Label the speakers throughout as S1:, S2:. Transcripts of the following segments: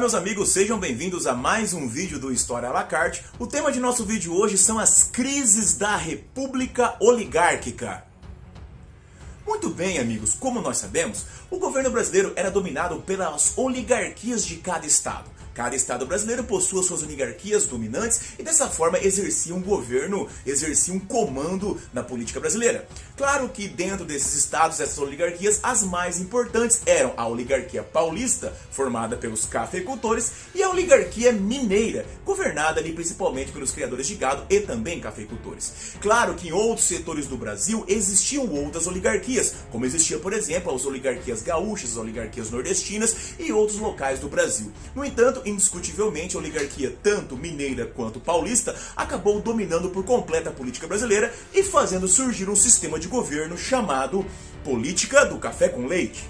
S1: meus amigos, sejam bem-vindos a mais um vídeo do História à la carte. O tema de nosso vídeo hoje são as crises da República Oligárquica. Muito bem, amigos, como nós sabemos, o governo brasileiro era dominado pelas oligarquias de cada estado. Cada estado brasileiro possua suas oligarquias dominantes e dessa forma exercia um governo, exercia um comando na política brasileira. Claro que dentro desses estados, essas oligarquias, as mais importantes eram a oligarquia paulista, formada pelos cafeicultores, e a oligarquia mineira, governada ali principalmente pelos criadores de gado e também cafeicultores. Claro que em outros setores do Brasil existiam outras oligarquias, como existia, por exemplo, as oligarquias gaúchas, as oligarquias nordestinas e outros locais do Brasil. No entanto, indiscutivelmente, a oligarquia tanto mineira quanto paulista acabou dominando por completo a política brasileira e fazendo surgir um sistema de governo chamado política do café com leite.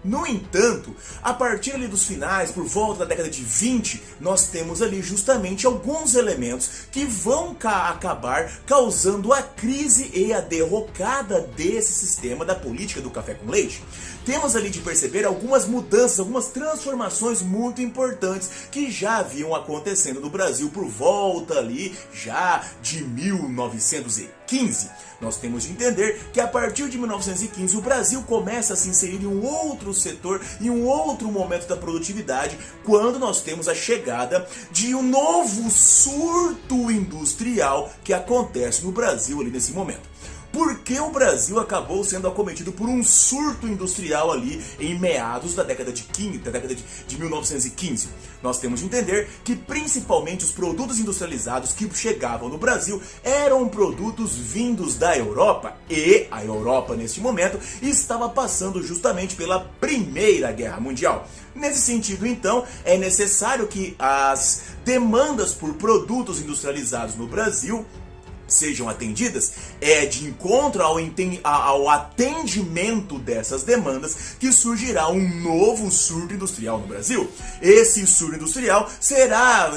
S1: No entanto, a partir ali dos finais, por volta da década de 20, nós temos ali justamente alguns elementos que vão acabar causando a crise e a derrocada desse sistema da política do café com leite. Temos ali de perceber algumas mudanças, algumas transformações muito importantes que já haviam acontecendo no Brasil por volta ali já de 1915. Nós temos de entender que a partir de 1915 o Brasil começa a se inserir em um outro setor, em um outro momento da produtividade, quando nós temos a chegada de um novo surto industrial que acontece no Brasil ali nesse momento. Por que o Brasil acabou sendo acometido por um surto industrial ali em meados da década de 1915? Nós temos de entender que principalmente os produtos industrializados que chegavam no Brasil eram produtos vindos da Europa, e a Europa neste momento estava passando justamente pela Primeira Guerra Mundial. Nesse sentido, então, é necessário que as demandas por produtos industrializados no Brasil sejam atendidas, de encontro ao atendimento dessas demandas que surgirá um novo surto industrial no Brasil. Esse surto industrial será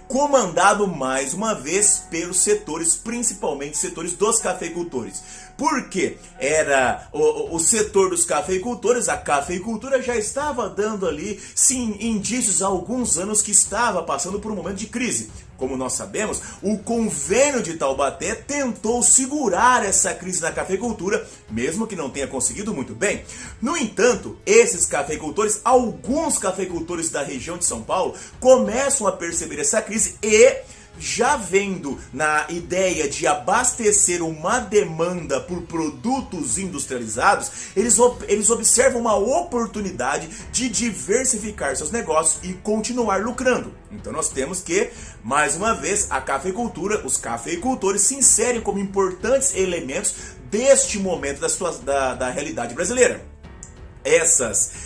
S1: comandado mais uma vez pelos setores, principalmente setores dos cafeicultores. Por quê? Era o setor dos cafeicultores, a cafeicultura já estava dando ali, sim, indícios há alguns anos que estava passando por um momento de crise. Como nós sabemos, o Convênio de Taubaté tentou segurar essa crise da cafeicultura, mesmo que não tenha conseguido muito bem. No entanto, esses cafeicultores, alguns cafeicultores da região de São Paulo, começam a perceber essa crise e, já vendo na ideia de abastecer uma demanda por produtos industrializados, eles observam uma oportunidade de diversificar seus negócios e continuar lucrando. Então nós temos que, mais uma vez, a cafeicultura, os cafeicultores se inserem como importantes elementos deste momento da realidade brasileira.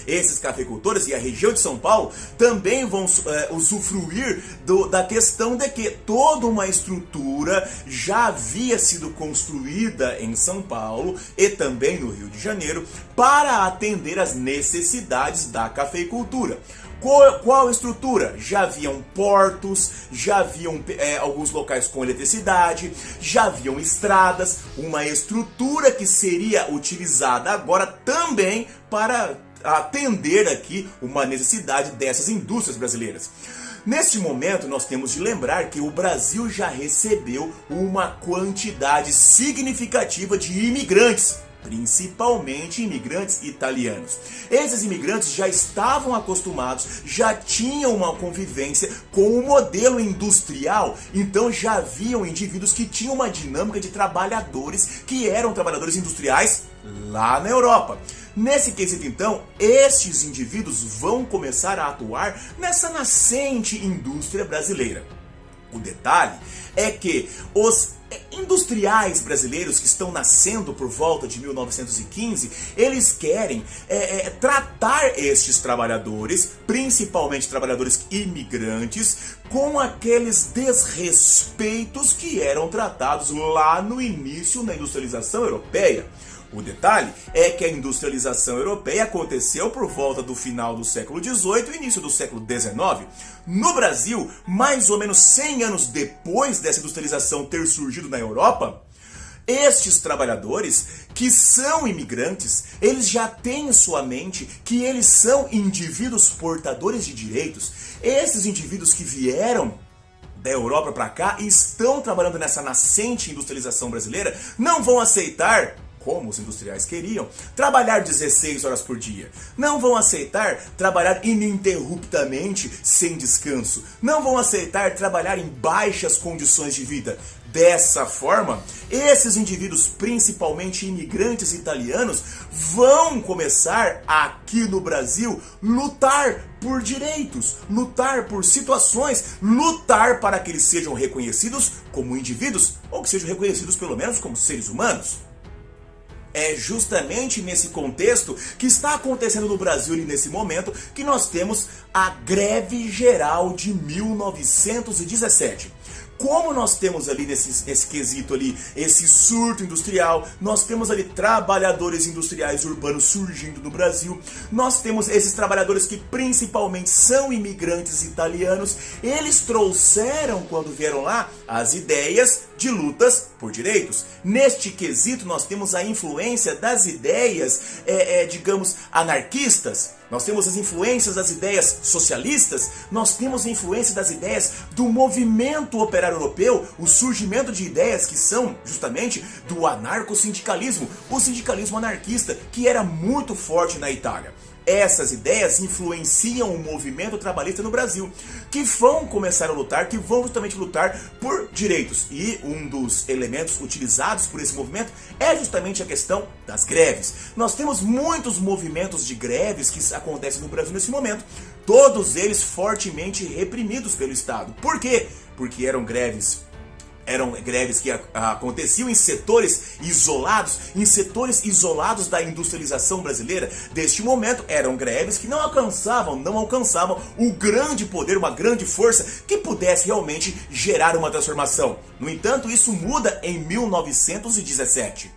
S1: Esses cafeicultores e a região de São Paulo também vão usufruir da questão de que toda uma estrutura já havia sido construída em São Paulo e também no Rio de Janeiro para atender às necessidades da cafeicultura. Qual estrutura? Já haviam portos, já haviam alguns locais com eletricidade, já haviam estradas, uma estrutura que seria utilizada agora também para atender aqui uma necessidade dessas indústrias brasileiras. Neste momento, nós temos de lembrar que o Brasil já recebeu uma quantidade significativa de imigrantes, principalmente imigrantes italianos. Esses imigrantes já estavam acostumados, já tinham uma convivência com o modelo industrial, então já haviam indivíduos que tinham uma dinâmica de trabalhadores que eram trabalhadores industriais lá na Europa. Nesse quesito, então, estes indivíduos vão começar a atuar nessa nascente indústria brasileira. O detalhe é que os industriais brasileiros que estão nascendo por volta de 1915, eles querem tratar estes trabalhadores, principalmente trabalhadores imigrantes, com aqueles desrespeitos que eram tratados lá no início na industrialização europeia. O detalhe é que a industrialização europeia aconteceu por volta do final do século XVIII e início do século XIX. No Brasil, mais ou menos 100 anos depois dessa industrialização ter surgido na Europa, Estes trabalhadores que são imigrantes, eles já têm em sua mente que eles são indivíduos portadores de direitos. Esses indivíduos que vieram da Europa para cá e estão trabalhando nessa nascente industrialização brasileira não vão aceitar, como os industriais queriam, trabalhar 16 horas por dia. Não vão aceitar trabalhar ininterruptamente, sem descanso. Não vão aceitar trabalhar em baixas condições de vida. Dessa forma, esses indivíduos, principalmente imigrantes italianos, vão começar aqui no Brasil lutar por direitos, lutar por situações, lutar para que eles sejam reconhecidos como indivíduos ou que sejam reconhecidos pelo menos como seres humanos. É justamente nesse contexto que está acontecendo no Brasil e nesse momento que nós temos a Greve Geral de 1917. Como nós temos ali nesse quesito ali, esse surto industrial, nós temos ali trabalhadores industriais urbanos surgindo no Brasil, nós temos esses trabalhadores que principalmente são imigrantes italianos, eles trouxeram quando vieram lá as ideias de lutas por direitos. Neste quesito nós temos a influência das ideias, digamos, anarquistas. Nós temos as influências das ideias socialistas, nós temos a influência das ideias do movimento operário europeu, o surgimento de ideias que são justamente do anarcossindicalismo, o sindicalismo anarquista, que era muito forte na Itália. Essas ideias influenciam o movimento trabalhista no Brasil, que vão começar a lutar, que vão justamente lutar por direitos. E um dos elementos utilizados por esse movimento é justamente a questão das greves. Nós temos muitos movimentos de greves que acontecem no Brasil nesse momento, todos eles fortemente reprimidos pelo Estado. Por quê? Porque eram greves que aconteciam em setores isolados da industrialização brasileira. Deste momento, eram greves que não alcançavam o grande poder, uma grande força que pudesse realmente gerar uma transformação. No entanto, isso muda em 1917.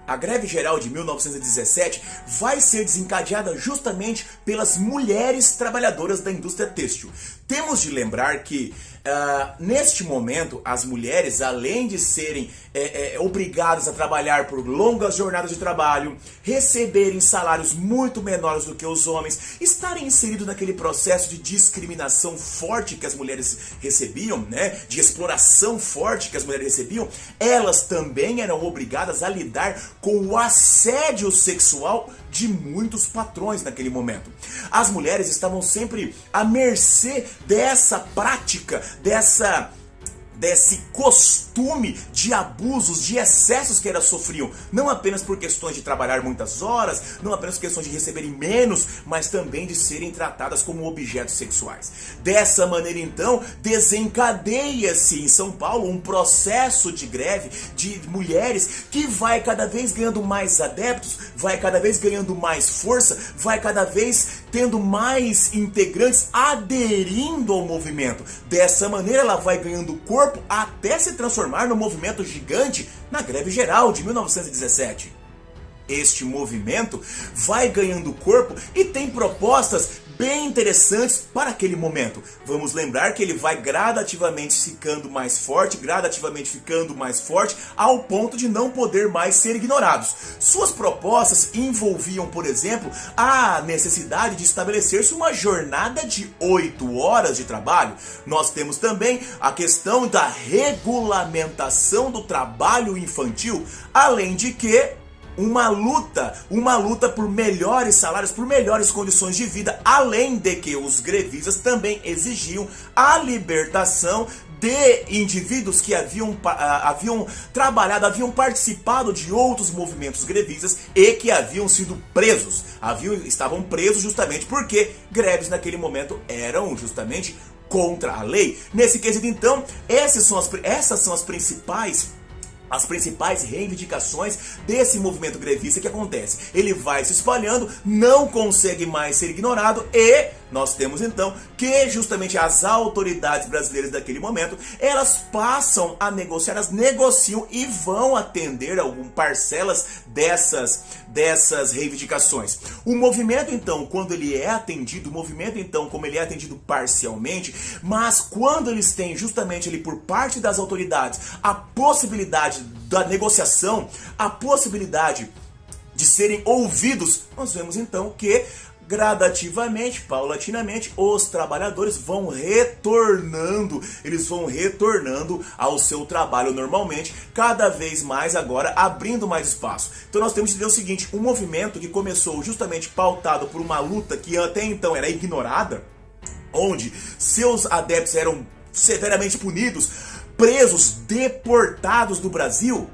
S1: A Greve Geral de 1917 vai ser desencadeada justamente pelas mulheres trabalhadoras da indústria têxtil. Temos de lembrar que, neste momento, as mulheres, além de serem obrigadas a trabalhar por longas jornadas de trabalho, receberem salários muito menores do que os homens, estarem inseridos naquele processo de discriminação forte que as mulheres recebiam, né, de exploração forte que as mulheres recebiam, elas também eram obrigadas a lidar com o assédio sexual de muitos patrões naquele momento. As mulheres estavam sempre à mercê dessa prática, desse costume de abusos, de excessos que elas sofriam, não apenas por questões de trabalhar muitas horas, não apenas por questões de receberem menos, mas também de serem tratadas como objetos sexuais. Dessa maneira, então, desencadeia-se em São Paulo um processo de greve de mulheres que vai cada vez ganhando mais adeptos, vai cada vez ganhando mais força, vai cada vez tendo mais integrantes aderindo ao movimento. Dessa maneira, ela vai ganhando corpo até se transformar no movimento gigante na Greve Geral de 1917. Este movimento vai ganhando corpo e tem propostas bem interessantes para aquele momento. Vamos lembrar que ele vai gradativamente ficando mais forte, ao ponto de não poder mais ser ignorados. Suas propostas envolviam, por exemplo, a necessidade de estabelecer-se uma jornada de 8 horas de trabalho. Nós temos também a questão da regulamentação do trabalho infantil, além de que uma luta por melhores salários, por melhores condições de vida, além de que os grevistas também exigiam a libertação de indivíduos que haviam trabalhado, haviam participado de outros movimentos grevistas e que haviam sido presos. Estavam presos justamente porque greves naquele momento eram justamente contra a lei. Nesse quesito, então, essas são as principais reivindicações desse movimento grevista que acontece. Ele vai se espalhando, não consegue mais ser ignorado e nós temos então que justamente as autoridades brasileiras daquele momento, elas passam a negociar, elas negociam e vão atender algumas parcelas dessas reivindicações. O movimento então, quando ele é atendido, o movimento então, como ele é atendido parcialmente, mas quando eles têm justamente ali por parte das autoridades a possibilidade da negociação, a possibilidade de serem ouvidos, nós vemos então que gradativamente, paulatinamente, os trabalhadores vão retornando, eles vão retornando ao seu trabalho normalmente, cada vez mais agora abrindo mais espaço. Então nós temos que entender o seguinte, um movimento que começou justamente pautado por uma luta que até então era ignorada, onde seus adeptos eram severamente punidos, presos, deportados do Brasil,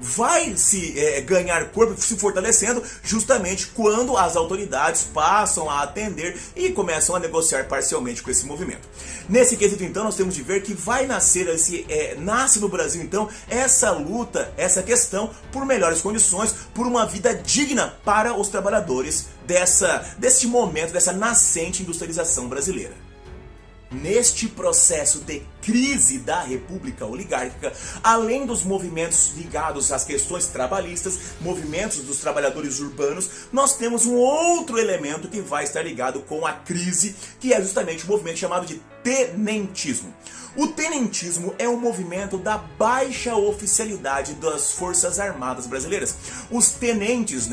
S1: vai se ganhar corpo, se fortalecendo justamente quando as autoridades passam a atender e começam a negociar parcialmente com esse movimento. Nesse quesito então nós temos de ver que vai nascer nasce no Brasil então essa luta, essa questão por melhores condições, por uma vida digna para os trabalhadores desse momento, dessa nascente industrialização brasileira. Neste processo de crise da República Oligárquica, além dos movimentos ligados às questões trabalhistas, movimentos dos trabalhadores urbanos, nós temos um outro elemento que vai estar ligado com a crise, que é justamente o movimento chamado de tenentismo. O tenentismo é um movimento da baixa oficialidade das Forças Armadas brasileiras. Os tenentes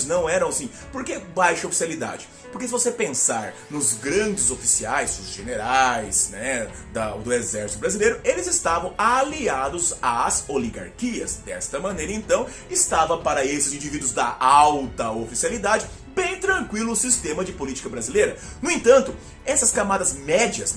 S1: não eram assim. Por que baixa oficialidade? Porque se você pensar nos grandes oficiais, os generais, do exército brasileiro, eles estavam aliados às oligarquias. Desta maneira, então, estava para esses indivíduos da alta oficialidade bem tranquilo o sistema de política brasileira. No entanto, essas camadas médias,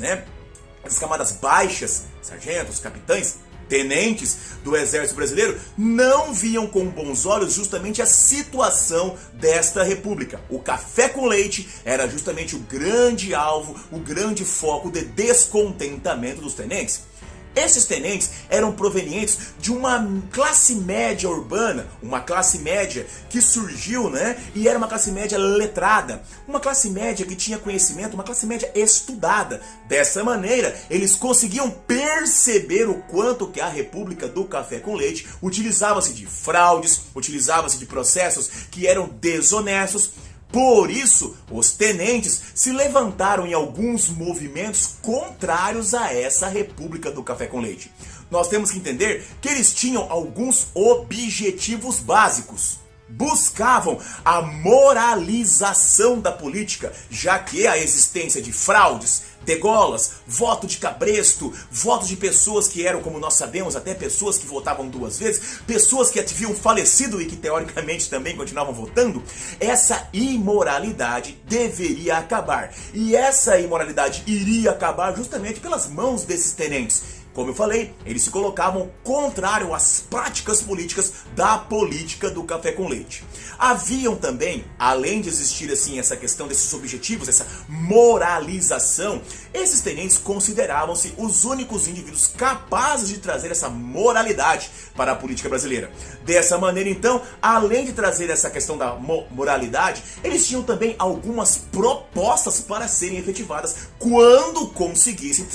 S1: essas camadas baixas, sargentos, capitães, tenentes do exército brasileiro, não viam com bons olhos justamente a situação desta república. O café com leite era justamente o grande alvo, o grande foco de descontentamento dos tenentes. Esses tenentes eram provenientes de uma classe média urbana, uma classe média que surgiu, e era uma classe média letrada, uma classe média que tinha conhecimento, uma classe média estudada. Dessa maneira, eles conseguiam perceber o quanto que a República do Café com Leite utilizava-se de fraudes, utilizava-se de processos que eram desonestos. Por isso, os tenentes se levantaram em alguns movimentos contrários a essa República do Café com Leite. Nós temos que entender que eles tinham alguns objetivos básicos. Buscavam a moralização da política, já que a existência de fraudes, degolas, voto de cabresto, votos de pessoas que eram, como nós sabemos, até pessoas que votavam 2 vezes, pessoas que haviam falecido e que teoricamente também continuavam votando, essa imoralidade deveria acabar. E essa imoralidade iria acabar justamente pelas mãos desses tenentes. Como eu falei, eles se colocavam contrário às práticas políticas da política do café com leite. Haviam também, além de existir assim essa questão desses objetivos, essa moralização, esses tenentes consideravam-se os únicos indivíduos capazes de trazer essa moralidade para a política brasileira. Dessa maneira, então, além de trazer essa questão da moralidade, eles tinham também algumas propostas para serem efetivadas quando conseguissem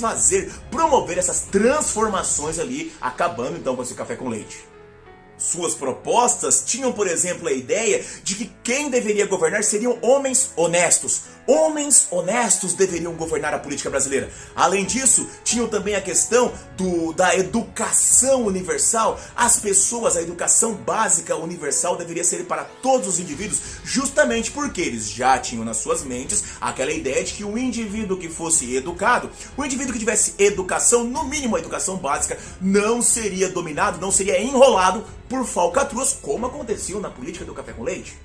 S1: promover essas transformações ali, acabando então com esse café com leite. Suas propostas tinham, por exemplo, a ideia de que quem deveria governar seriam homens honestos. Homens honestos deveriam governar a política brasileira. Além disso, tinham também a questão da educação universal. As pessoas, a educação básica universal deveria ser para todos os indivíduos, justamente porque eles já tinham nas suas mentes aquela ideia de que o indivíduo que fosse educado, o indivíduo que tivesse educação, no mínimo a educação básica, não seria dominado, não seria enrolado por falcatruas, como aconteceu na política do café com leite.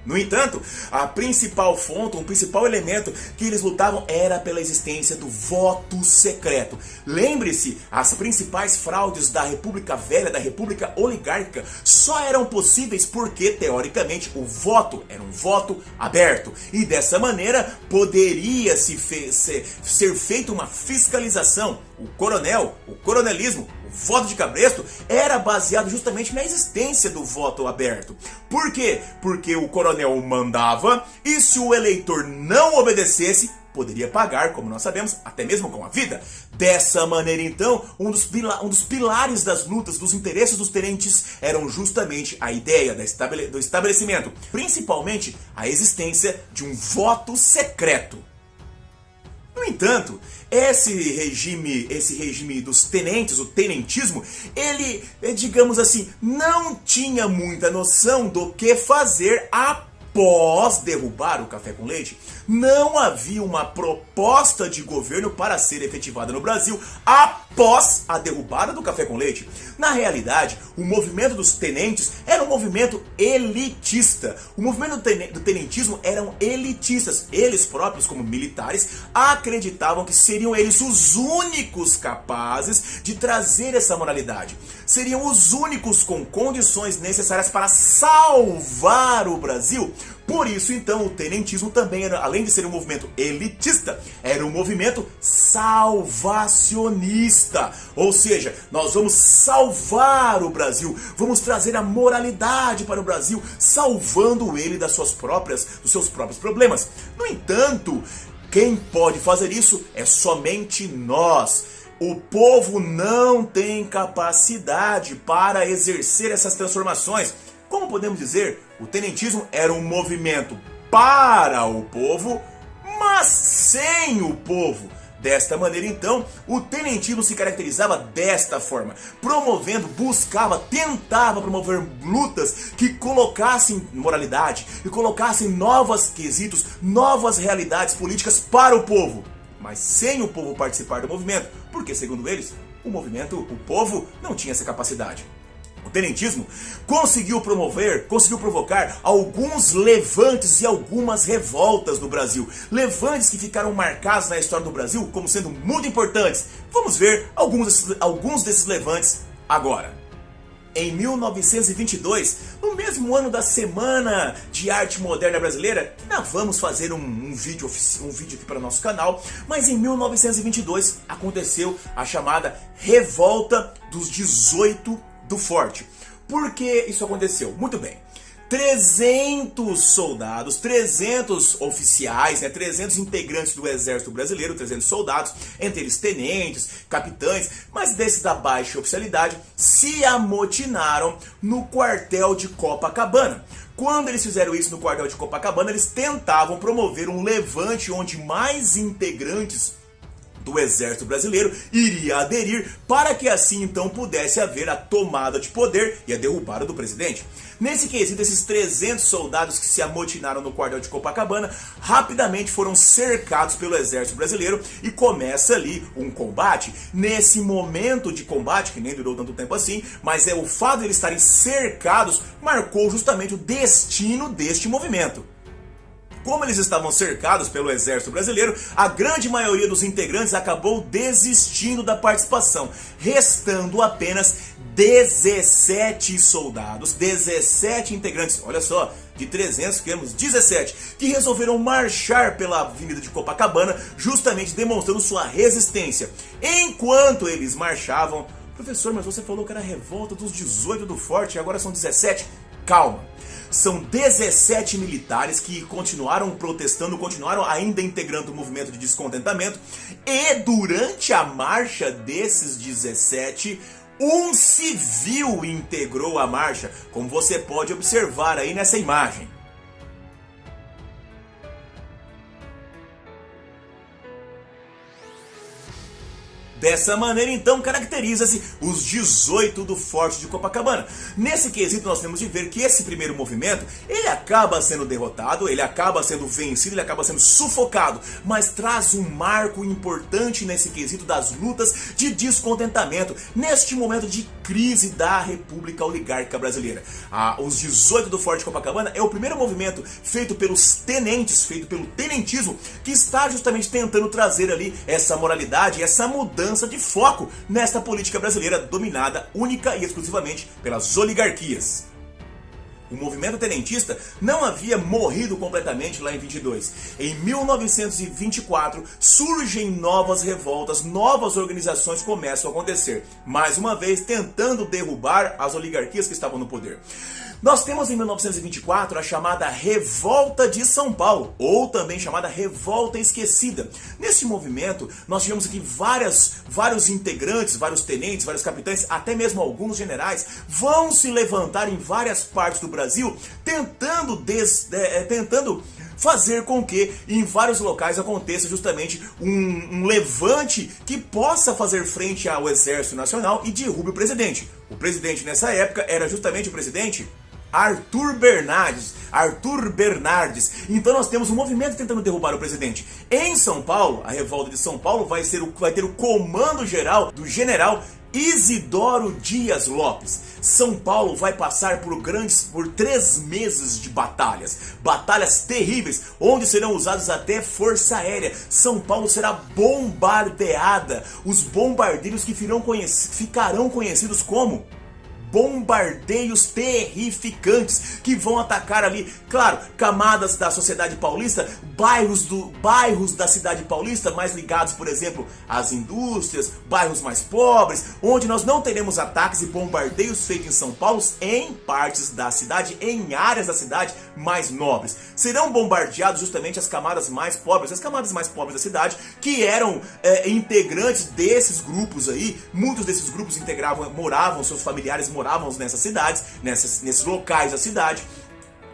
S1: No entanto, a principal fonte, o principal elemento que eles lutavam era pela existência do voto secreto. Lembre-se, as principais fraudes da República Velha, da República Oligárquica, só eram possíveis porque, teoricamente, o voto era um voto aberto. E dessa maneira, poderia ser feita uma fiscalização. O coronelismo, o O voto de cabresto era baseado justamente na existência do voto aberto. Por quê? Porque o coronel mandava e se o eleitor não obedecesse, poderia pagar, como nós sabemos, até mesmo com a vida. Dessa maneira, então, um dos pilares das lutas dos interesses dos tenentes eram justamente a ideia do estabelecimento, principalmente a existência de um voto secreto. No entanto, esse regime dos tenentes, o tenentismo, ele, digamos assim, não tinha muita noção do que fazer após derrubar o café com leite. Não havia uma proposta de governo para ser efetivada no Brasil após a derrubada do café com leite. Na realidade, o movimento dos tenentes era um movimento elitista. O movimento do tenentismo eram elitistas. Eles próprios, como militares, acreditavam que seriam eles os únicos capazes de trazer essa moralidade. Seriam os únicos com condições necessárias para salvar o Brasil. Por isso, então, o tenentismo também era, além de ser um movimento elitista, era um movimento salvacionista. Ou seja, nós vamos salvar o Brasil, vamos trazer a moralidade para o Brasil, salvando ele dos seus próprios problemas. No entanto, quem pode fazer isso é somente nós. O povo não tem capacidade para exercer essas transformações. Como podemos dizer, o tenentismo era um movimento para o povo, mas sem o povo. Desta maneira, então, o tenentismo se caracterizava desta forma, tentava promover lutas que colocassem moralidade e colocassem novos quesitos, novas realidades políticas para o povo, mas sem o povo participar do movimento, porque, segundo eles, o povo não tinha essa capacidade. O tenentismo conseguiu provocar alguns levantes e algumas revoltas no Brasil. Levantes que ficaram marcados na história do Brasil como sendo muito importantes. Vamos ver alguns desses levantes agora. Em 1922, no mesmo ano da Semana de Arte Moderna Brasileira, nós vamos fazer um vídeo aqui para o nosso canal, mas em 1922 aconteceu a chamada Revolta dos 18 do Forte. Por que isso aconteceu? Muito bem. 300 soldados, 300 oficiais, 300 integrantes do Exército Brasileiro, 300 soldados, entre eles tenentes, capitães, mas desses da baixa oficialidade, se amotinaram no quartel de Copacabana. Quando eles fizeram isso no quartel de Copacabana, eles tentavam promover um levante onde mais integrantes do Exército Brasileiro iria aderir para que assim então pudesse haver a tomada de poder e a derrubada do presidente. Nesse quesito, esses 300 soldados que se amotinaram no quartel de Copacabana rapidamente foram cercados pelo Exército Brasileiro e começa ali um combate. Nesse momento de combate, que nem durou tanto tempo assim, mas o fato de eles estarem cercados marcou justamente o destino deste movimento. Como eles estavam cercados pelo Exército Brasileiro, a grande maioria dos integrantes acabou desistindo da participação, restando apenas 17 soldados, 17 integrantes, olha só, de 300 temos 17, que resolveram marchar pela Avenida de Copacabana, justamente demonstrando sua resistência. Enquanto eles marchavam, professor, mas você falou que era a revolta dos 18 do Forte e agora são 17? Calma. São 17 militares que continuaram protestando, continuaram ainda integrando o movimento de descontentamento. E durante a marcha desses 17, um civil integrou a marcha, como você pode observar aí nessa imagem. Dessa maneira, então, caracteriza-se os 18 do Forte de Copacabana. Nesse quesito, nós temos de ver que esse primeiro movimento, ele acaba sendo derrotado, ele acaba sendo vencido, ele acaba sendo sufocado, mas traz um marco importante nesse quesito das lutas de descontentamento, neste momento de crise da República Oligárquica Brasileira. Os 18 do Forte de Copacabana é o primeiro movimento feito pelos tenentes, feito pelo tenentismo, que está justamente tentando trazer ali essa moralidade, essa mudança de foco nesta política brasileira dominada única e exclusivamente pelas oligarquias. O movimento tenentista não havia morrido completamente lá em 22. Em 1924 surgem novas revoltas, novas organizações começam a acontecer, mais uma vez tentando derrubar as oligarquias que estavam no poder. Nós temos em 1924 a chamada Revolta de São Paulo, ou também chamada Revolta Esquecida. Neste movimento, nós tivemos aqui vários integrantes, vários tenentes, vários capitães, até mesmo alguns generais, vão se levantar em várias partes do Brasil, tentando fazer com que em vários locais aconteça justamente um levante que possa fazer frente ao Exército Nacional e derrube o presidente. O presidente nessa época era justamente o presidente Arthur Bernardes. Então nós temos um movimento tentando derrubar o presidente. Em São Paulo, a revolta de São Paulo vai ter o comando geral do general Isidoro Dias Lopes. São Paulo vai passar por 3 meses de batalhas terríveis, onde serão usados até força aérea. São Paulo será bombardeada. Os bombardeiros que ficarão conhecidos como bombardeios terrificantes, que vão atacar ali, claro, camadas da sociedade paulista, bairros da cidade paulista mais ligados, por exemplo, às indústrias, bairros mais pobres, onde nós não teremos ataques e bombardeios feitos em São Paulo em partes da cidade, em áreas da cidade mais nobres. Serão bombardeados justamente as camadas mais pobres da cidade, que eram integrantes desses grupos aí. Muitos desses grupos seus familiares moravam nessas cidades, nesses locais da cidade,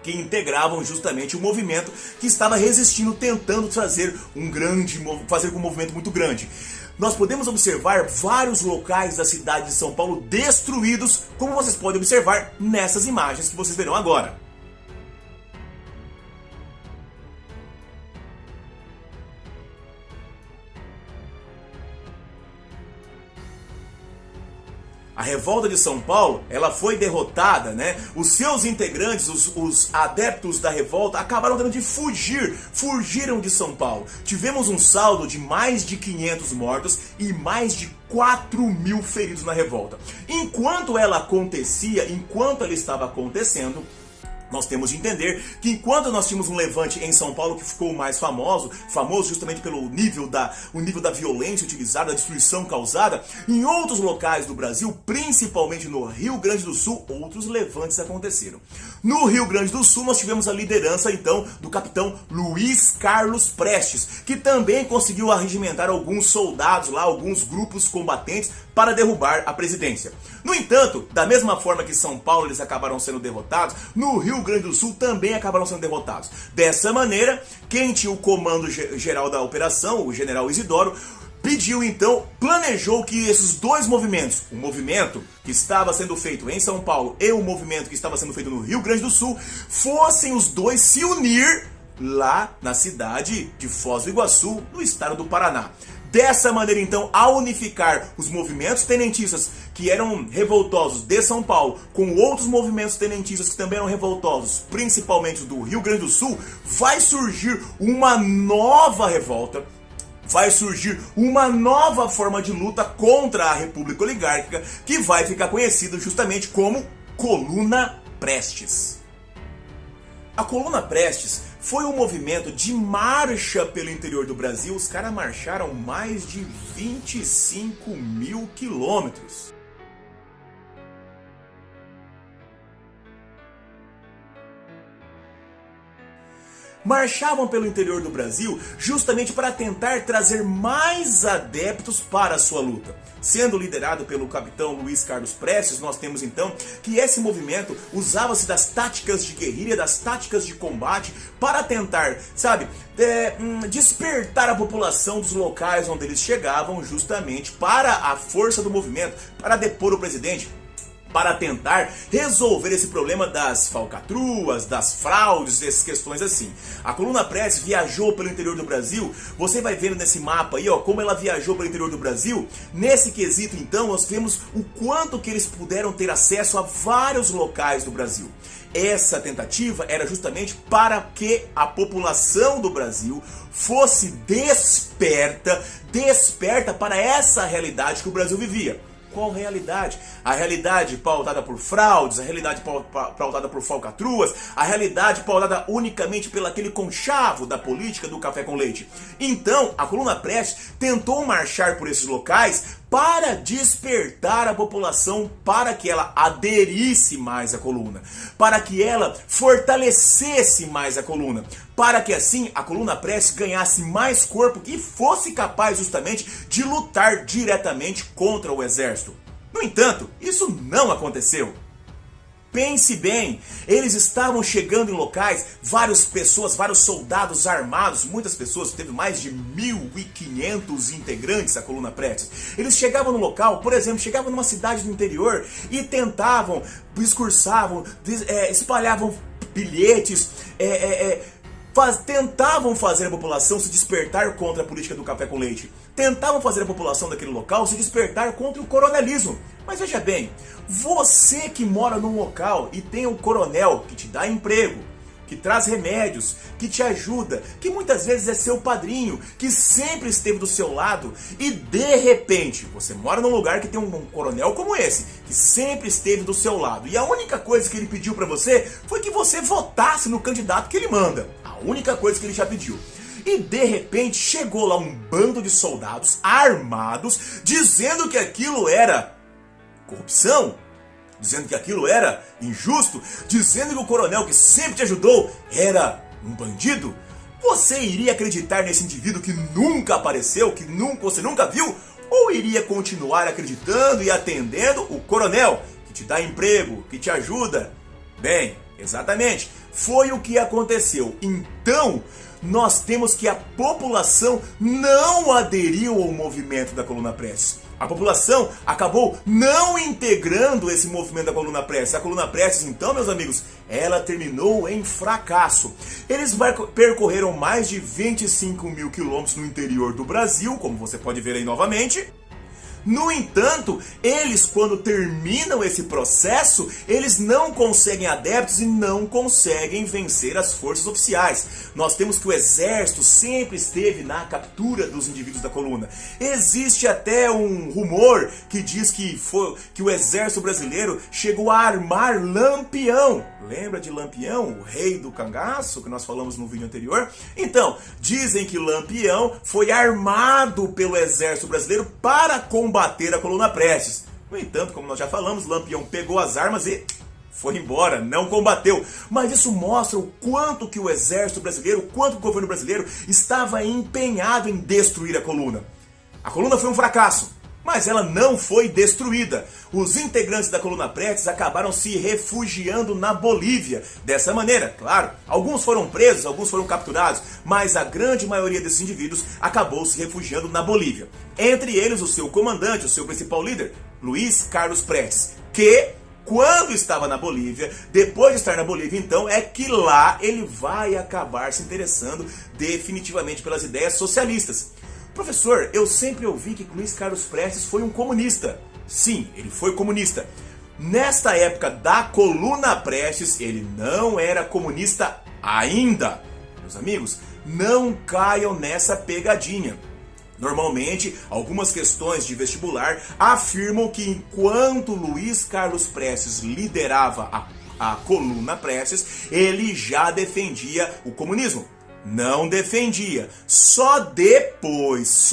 S1: que integravam justamente o movimento que estava resistindo, tentando fazer com um movimento muito grande. Nós podemos observar vários locais da cidade de São Paulo destruídos, como vocês podem observar nessas imagens que vocês verão agora. A revolta de São Paulo, ela foi derrotada, né? Os seus integrantes, os adeptos da revolta, acabaram tendo de fugiram de São Paulo. Tivemos um saldo de mais de 500 mortos e mais de 4.000 feridos na revolta. Enquanto ela estava acontecendo, nós temos de entender que enquanto nós tínhamos um levante em São Paulo que ficou mais famoso justamente pelo nível da violência utilizada, da destruição causada, em outros locais do Brasil, principalmente no Rio Grande do Sul, outros levantes aconteceram. No Rio Grande do Sul nós tivemos a liderança então do capitão Luiz Carlos Prestes, que também conseguiu arregimentar alguns soldados lá, alguns grupos combatentes para derrubar a presidência. No entanto, da mesma forma que São Paulo eles acabaram sendo derrotados, no Rio Grande do Sul também acabaram sendo derrotados. Dessa maneira, quem tinha o comando geral da operação, o general Isidoro, planejou que esses dois movimentos, o movimento que estava sendo feito em São Paulo e o movimento que estava sendo feito no Rio Grande do Sul, fossem os dois se unir lá na cidade de Foz do Iguaçu, no estado do Paraná. Dessa maneira, então, ao unificar os movimentos tenentistas que eram revoltosos de São Paulo com outros movimentos tenentistas que também eram revoltosos, principalmente do Rio Grande do Sul, vai surgir uma nova revolta, vai surgir uma nova forma de luta contra a República Oligárquica, que vai ficar conhecida justamente como Coluna Prestes. A Coluna Prestes foi um movimento de marcha pelo interior do Brasil. Os caras marcharam mais de 25.000 quilômetros. Marchavam pelo interior do Brasil justamente para tentar trazer mais adeptos para a sua luta. Sendo liderado pelo capitão Luiz Carlos Prestes, nós temos então que esse movimento usava-se das táticas de guerrilha, das táticas de combate para tentar, despertar a população dos locais onde eles chegavam justamente para a força do movimento, para depor o presidente, para tentar resolver esse problema das falcatruas, das fraudes, dessas questões assim. A Coluna Prestes viajou pelo interior do Brasil. Você vai vendo nesse mapa aí, ó, como ela viajou pelo interior do Brasil. Nesse quesito, então, nós vemos o quanto que eles puderam ter acesso a vários locais do Brasil. Essa tentativa era justamente para que a população do Brasil fosse desperta para essa realidade que o Brasil vivia. qual realidade? A realidade pautada por fraudes, a realidade pautada por falcatruas, a realidade pautada unicamente pelo aquele conchavo da política do café com leite. Então, a Coluna Prestes tentou marchar por esses locais para despertar a população, para que ela aderisse mais à coluna, para que ela fortalecesse mais a coluna, para que assim a Coluna Prestes ganhasse mais corpo e fosse capaz justamente de lutar diretamente contra o exército. No entanto, isso não aconteceu. Pense bem, eles estavam chegando em locais, várias pessoas, vários soldados armados, muitas pessoas, teve mais de 1.500 integrantes da Coluna Prestes. Eles chegavam no local, por exemplo, chegavam numa cidade do interior e tentavam, discursavam, espalhavam bilhetes, tentavam fazer a população se despertar contra a política do café com leite. Tentavam fazer a população daquele local se despertar contra o coronelismo. Mas veja bem, você que mora num local e tem um coronel que te dá emprego, que traz remédios, que te ajuda, que muitas vezes é seu padrinho, que sempre esteve do seu lado, e de repente você mora num lugar que tem um coronel como esse, que sempre esteve do seu lado, e a única coisa que ele pediu pra você foi que você votasse no candidato que ele manda. A única coisa que ele já pediu. E de repente chegou lá um bando de soldados armados dizendo que aquilo era corrupção, dizendo que aquilo era injusto, dizendo que o coronel que sempre te ajudou era um bandido. Você iria acreditar nesse indivíduo que nunca apareceu, que você nunca viu? Ou iria continuar acreditando e atendendo o coronel que te dá emprego, que te ajuda? Bem, exatamente, foi o que aconteceu. Então, nós temos que a população não aderiu ao movimento da Coluna Prestes. A população acabou não integrando esse movimento da Coluna Prestes. A Coluna Prestes, então, meus amigos, ela terminou em fracasso. Eles percorreram mais de 25 mil quilômetros no interior do Brasil, como você pode ver aí novamente. No entanto, eles, quando terminam esse processo, eles não conseguem adeptos e não conseguem vencer as forças oficiais. Nós temos que o exército sempre esteve na captura dos indivíduos da coluna. Existe até um rumor que diz que o exército brasileiro chegou a armar Lampião. Lembra de Lampião, o rei do cangaço, que nós falamos no vídeo anterior? Então, dizem que Lampião foi armado pelo exército brasileiro para combater a Coluna Prestes. No entanto, como nós já falamos, Lampião pegou as armas e foi embora, não combateu. Mas isso mostra o quanto que o exército brasileiro, o quanto que o governo brasileiro estava empenhado em destruir a coluna. A coluna foi um fracasso, mas ela não foi destruída. Os integrantes da Coluna Prestes acabaram se refugiando na Bolívia. Dessa maneira, claro, alguns foram presos, alguns foram capturados, mas a grande maioria desses indivíduos acabou se refugiando na Bolívia. Entre eles, o seu comandante, o seu principal líder, Luiz Carlos Prestes, que, quando estava na Bolívia, depois de estar na Bolívia, então, é que lá ele vai acabar se interessando definitivamente pelas ideias socialistas. Professor, eu sempre ouvi que Luiz Carlos Prestes foi um comunista. Sim, ele foi comunista. Nesta época da Coluna Prestes, ele não era comunista ainda. Meus amigos, não caiam nessa pegadinha. Normalmente, algumas questões de vestibular afirmam que enquanto Luiz Carlos Prestes liderava a Coluna Prestes, ele já defendia o comunismo. Não defendia. Só depois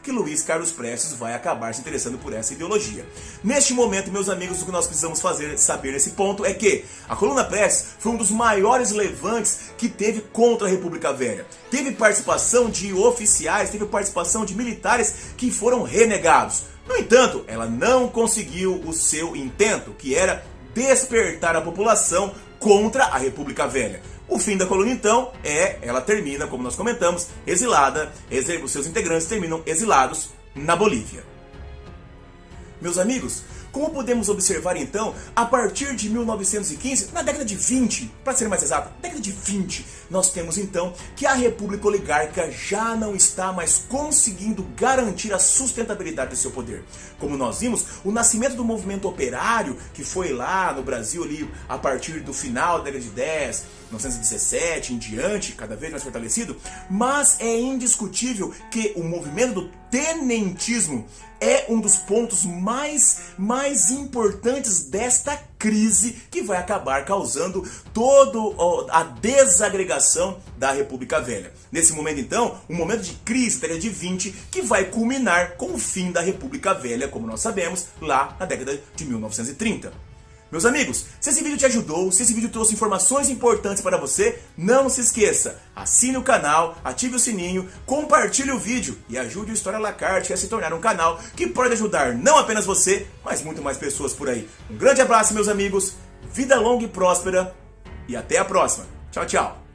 S1: que Luiz Carlos Prestes vai acabar se interessando por essa ideologia. Neste momento, meus amigos, o que nós precisamos saber nesse ponto é que a Coluna Prestes foi um dos maiores levantes que teve contra a República Velha. Teve participação de oficiais, teve participação de militares que foram renegados. No entanto, ela não conseguiu o seu intento, que era despertar a população contra a República Velha. O fim da coluna, então, ela termina, como nós comentamos, exilada, os seus integrantes terminam exilados na Bolívia. Meus amigos, como podemos observar então, a partir de 1915, na década de 20, para ser mais exato, década de 20, nós temos então que a República Oligárquica já não está mais conseguindo garantir a sustentabilidade de seu poder. Como nós vimos, o nascimento do movimento operário, que foi lá no Brasil ali a partir do final da década de 10, 1917 em diante, cada vez mais fortalecido, mas é indiscutível que o movimento tenentismo é um dos pontos mais importantes desta crise que vai acabar causando toda a desagregação da República Velha. Nesse momento, então, um momento de crise da década de 20 que vai culminar com o fim da República Velha, como nós sabemos, lá na década de 1930. Meus amigos, se esse vídeo te ajudou, se esse vídeo trouxe informações importantes para você, não se esqueça, assine o canal, ative o sininho, compartilhe o vídeo e ajude o História à la Carte a se tornar um canal que pode ajudar não apenas você, mas muito mais pessoas por aí. Um grande abraço, meus amigos, vida longa e próspera e até a próxima. Tchau, tchau.